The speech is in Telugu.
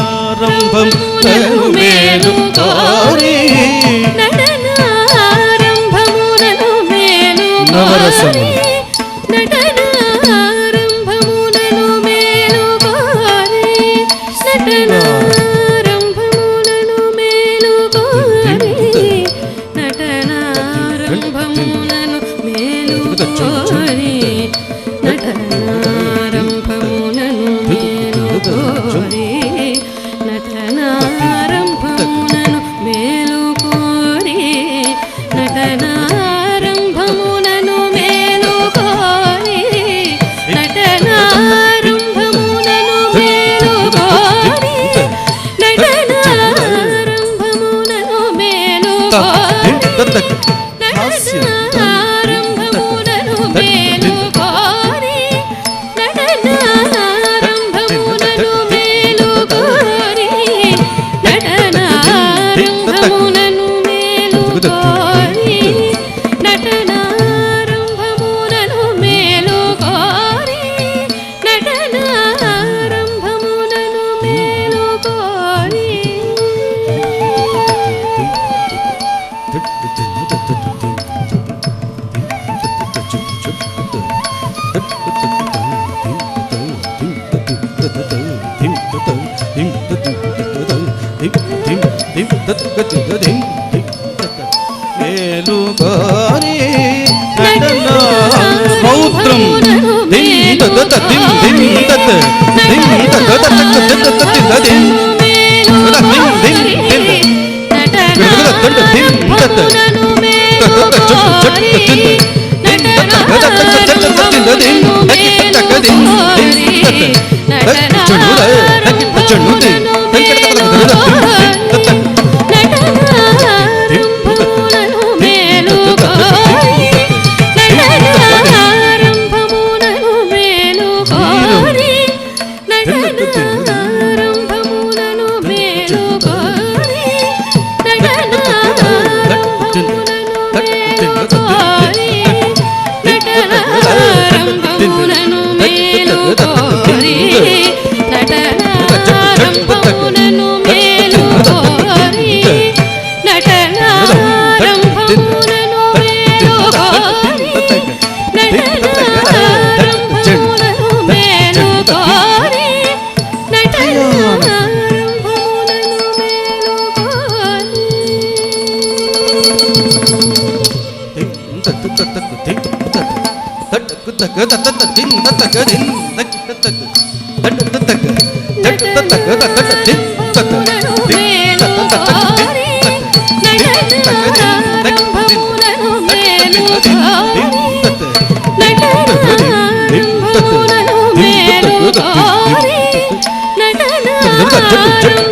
ఆరంభం మేలు కోరి నటనారంభమునను మేలు నవరసము నటనారంభమునను మేలు కోరి నటనారంభమునను మేలు కోరి నటనారంభమునను మేలు కోరి నటనారంభమునను మేలు కోరి నటనారంభమునను మేలు కోరి నటనారంభమునను మేలు కోరి నటనారంభమునను మేలు కోరి నటనారంభమునను మేలు కోరి నటనారంభమునను మేలు కోరి నటనారంభమునను మేలు కోరి నటనారంభమునను మేలు కోరి నటనారంభమునను మేలు కోరి నటనారంభమునను మేలు కోరి మేలుకోరి రౌద్రం నటనారంభమునను